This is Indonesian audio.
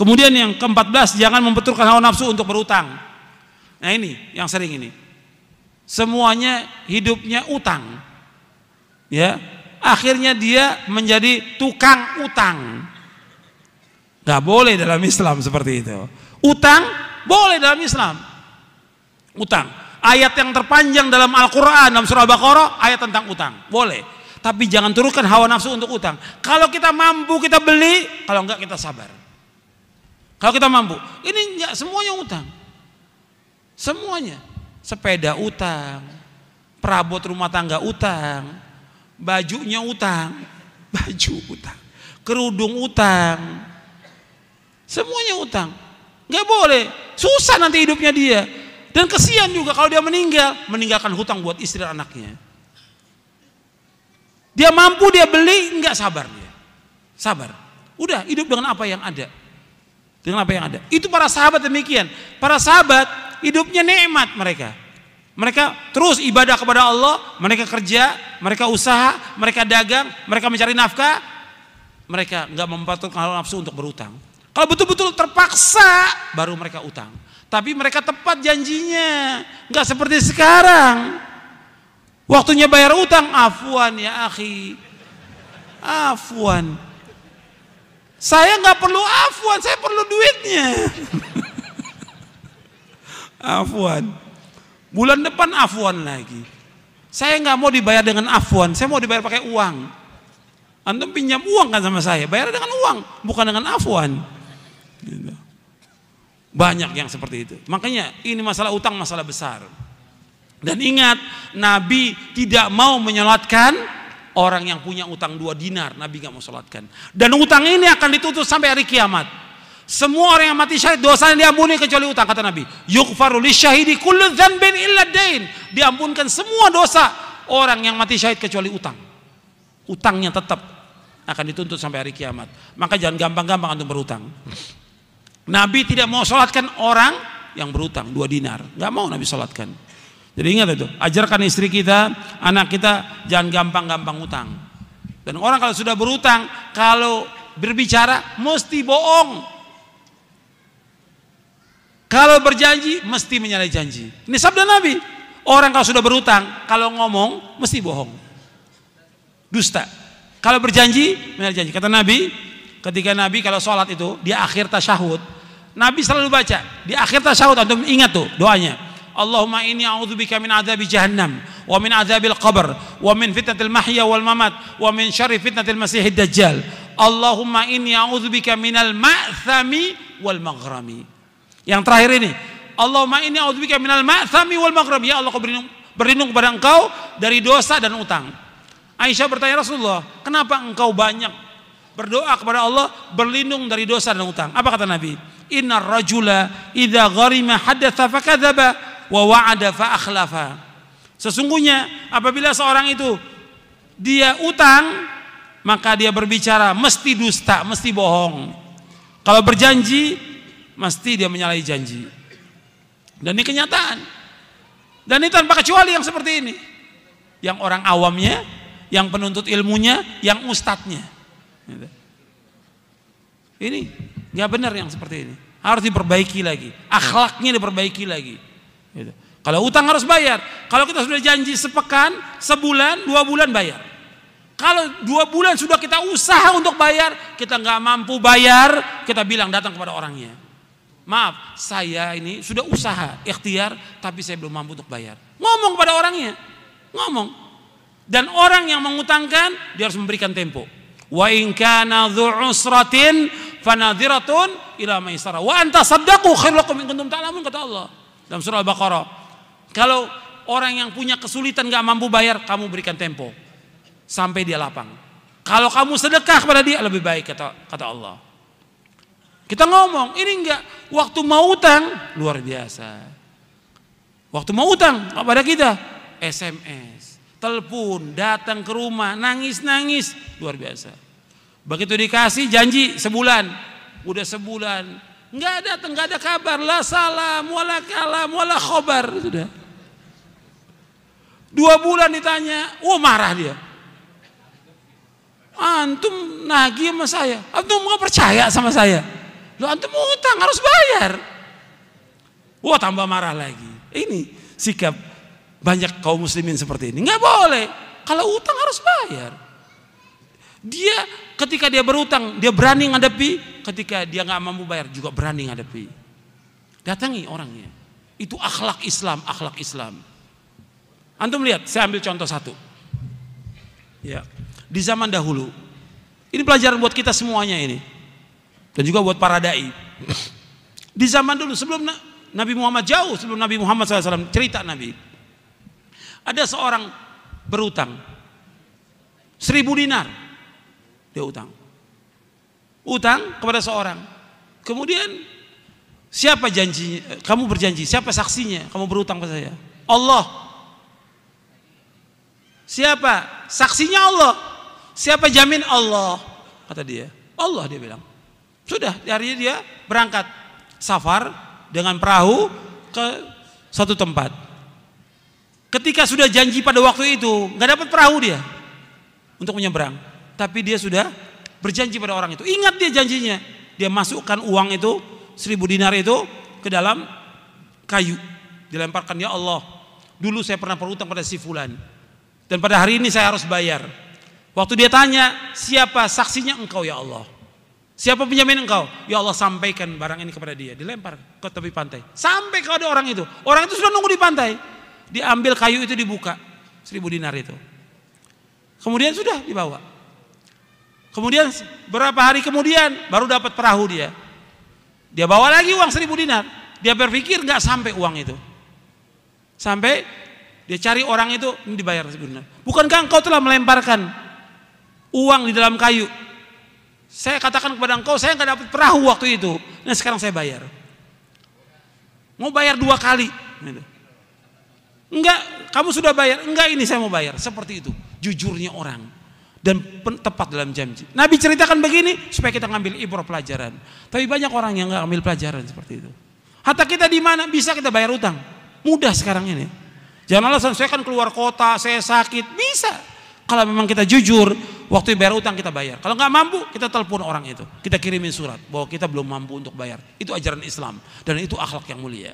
Kemudian yang ke-14, jangan membenturkan hawa nafsu untuk berutang. Nah ini yang sering ini. Semuanya hidupnya utang. Ya, akhirnya dia menjadi tukang utang. Gak boleh dalam Islam seperti itu. Utang boleh dalam Islam. Utang. Ayat yang terpanjang dalam Al-Quran, dalam surah Al-Baqarah, ayat tentang utang. Boleh. Tapi jangan turunkan hawa nafsu untuk utang. Kalau kita mampu kita beli, kalau enggak kita sabar. Kalau kita mampu, ini enggak semuanya utang. Semuanya. Sepeda utang, perabot rumah tangga utang, bajunya utang, baju utang, kerudung utang. Semuanya utang. Enggak boleh. Susah nanti hidupnya dia. Dan kesian juga kalau dia meninggalkan hutang buat istri dan anaknya. Dia mampu dia beli, enggak sabar dia. Sabar. Udah hidup dengan apa yang ada. Dengan apa yang ada. Itu para sahabat demikian. Para sahabat hidupnya nikmat mereka. Mereka terus ibadah kepada Allah, mereka kerja, mereka usaha, mereka dagang, mereka mencari nafkah. Mereka enggak memperturutkan hawa nafsu untuk berutang. Kalau betul-betul terpaksa baru mereka utang. Tapi mereka tepat janjinya. Enggak seperti sekarang. Waktunya bayar utang, afwan ya akhi. Afwan. Saya nggak perlu afwan, saya perlu duitnya. Afwan. Bulan depan afwan lagi. Saya nggak mau dibayar dengan afwan, saya mau dibayar pakai uang. Antum pinjam uang kan sama saya, bayar dengan uang, bukan dengan afwan. Gitu. Banyak yang seperti itu. Makanya ini masalah utang masalah besar. Dan ingat, Nabi tidak mau menyolatkan orang yang punya utang 2 dinar. Nabi gak mau sholatkan. Dan utang ini akan ditutup sampai hari kiamat. Semua orang yang mati syahid dosanya diampuni kecuali utang, kata Nabi. Yughfaru lisyahidi kullu dzanbin illa dain. Diampunkan semua dosa orang yang mati syahid kecuali utang. Utangnya tetap akan dituntut sampai hari kiamat. Maka jangan gampang-gampang untuk berutang. Nabi tidak mau sholatkan orang yang berutang 2 dinar. Gak mau Nabi sholatkan. Jadi ingat itu, ajarkan istri kita, anak kita jangan gampang-gampang utang. Dan orang kalau sudah berutang, kalau berbicara mesti bohong. Kalau berjanji mesti menyalahi janji. Ini sabda Nabi. Orang kalau sudah berutang, kalau ngomong mesti bohong. Dusta. Kalau berjanji menyalahi janji. Kata Nabi, ketika Nabi kalau sholat itu di akhir tasyahud, Nabi selalu baca di akhir tasyahud. Antum ingat tuh doanya. Allahumma inni a'udzubika min adzabi jahannam wa min adzabil qabr wa min fitnatil mahya wal mamat wa min syarri fitnatil masiihid dajjal. Allahumma inni a'udzubika minal ma'thami wal maghrami. Yang terakhir ini, Allahumma inni a'udzubika minal ma'thami wal maghrami. Ya Allah, aku berlindung kepada Engkau dari dosa dan utang. Aisyah bertanya, Rasulullah, kenapa engkau banyak berdoa kepada Allah berlindung dari dosa dan utang? Apa kata Nabi? Innar rajula idza gharima hadatsa fakadzaba wa wa'ada fa akhlafa. Sesungguhnya apabila seorang itu dia utang, maka dia berbicara mesti dusta, mesti bohong. Kalau berjanji mesti dia menyalahi janji. Dan ini kenyataan. Dan ini tanpa kecuali yang seperti ini. Yang orang awamnya, yang penuntut ilmunya, yang ustadznya. Ini nggak benar yang seperti ini. Harus diperbaiki lagi. Akhlaknya diperbaiki lagi. Gitu. Kalau utang harus bayar. Kalau kita sudah janji sepekan, sebulan, 2 bulan bayar. Kalau 2 bulan sudah kita usaha untuk bayar, kita nggak mampu bayar, kita bilang datang kepada orangnya. Maaf, saya ini sudah usaha, ikhtiar, tapi saya belum mampu untuk bayar. Ngomong kepada orangnya, ngomong. Dan orang yang mengutangkan, dia harus memberikan tempo. Wa in kana dzu usratin fanadhiratun ila maisarah. Wa anta saddaqu khairul lakum in kuntum ta'lamun, kata Allah. Dalam surah Al-Baqarah. Kalau orang yang punya kesulitan gak mampu bayar, kamu berikan tempo sampai dia lapang. Kalau kamu sedekah kepada dia lebih baik, kata Allah. Kita ngomong, ini enggak waktu mau utang luar biasa. Waktu mau utang kepada kita SMS, telepon, datang ke rumah, nangis-nangis, luar biasa. Begitu dikasih janji sebulan, udah sebulan nggak datang, nggak ada kabar, la salam, wala kalam, wala khobar, sudah. 2 bulan ditanya, marah dia. Antum nagih sama saya, antum nggak percaya sama saya. Lo antum utang harus bayar. Wah, tambah marah lagi. Ini sikap banyak kaum muslimin seperti ini. Nggak boleh. Kalau utang harus bayar. Dia ketika dia berutang, dia berani ngadepi. Ketika dia nggak mampu bayar juga berani ngadepi. Datangi orangnya. Itu akhlak Islam, akhlak Islam. Antum lihat, saya ambil contoh satu. Ya, di zaman dahulu. Ini pelajaran buat kita semuanya ini. Dan juga buat para dai. Di zaman dulu sebelum Nabi Muhammad, jauh sebelum Nabi Muhammad SAW, cerita Nabi. Ada seorang berutang 1.000 dinar. Dia utang kepada seorang. Kemudian siapa janjinya? Kamu berjanji. Siapa saksinya? Kamu berutang pada saya. Allah. Siapa? Saksinya Allah. Siapa jamin? Allah. Kata dia. Allah, dia bilang. Sudah, harinya dia berangkat safar dengan perahu ke satu tempat. Ketika sudah janji pada waktu itu, nggak dapat perahu dia untuk menyeberang. Tapi dia sudah berjanji pada orang itu. Ingat dia janjinya. Dia masukkan uang itu, 1.000 dinar itu ke dalam kayu. Dilemparkan, ya Allah, dulu saya pernah berutang pada si fulan. Dan pada hari ini saya harus bayar. Waktu dia tanya, siapa saksinya? Engkau ya Allah. Siapa penjamin engkau? Ya Allah, sampaikan barang ini kepada dia. Dilempar ke tepi pantai. Sampai kepada orang itu. Orang itu sudah nunggu di pantai. Diambil kayu itu, dibuka 1.000 dinar itu. Kemudian sudah dibawa. Kemudian berapa hari kemudian baru dapat perahu dia. Dia bawa lagi uang 1.000 dinar. Dia berpikir nggak sampai uang itu. Sampai dia cari orang itu, ini dibayar 1.000 dinar. Bukankah engkau telah melemparkan uang di dalam kayu? Saya katakan kepada engkau, saya nggak dapat perahu waktu itu. Nah sekarang saya bayar. Mau bayar 2 kali. Enggak, kamu sudah bayar. Enggak, ini saya mau bayar. Seperti itu. Jujurnya orang. Dan tepat dalam janji. Nabi ceritakan begini supaya kita ngambil ibrah pelajaran. Tapi banyak orang yang nggak ambil pelajaran seperti itu. Hatta kita di mana bisa kita bayar utang? Mudah sekarang ini. Jangan alasan saya kan keluar kota, saya sakit. Bisa. Kalau memang kita jujur, waktu bayar utang kita bayar. Kalau nggak mampu, kita telepon orang itu. Kita kirimin surat bahwa kita belum mampu untuk bayar. Itu ajaran Islam dan itu akhlak yang mulia.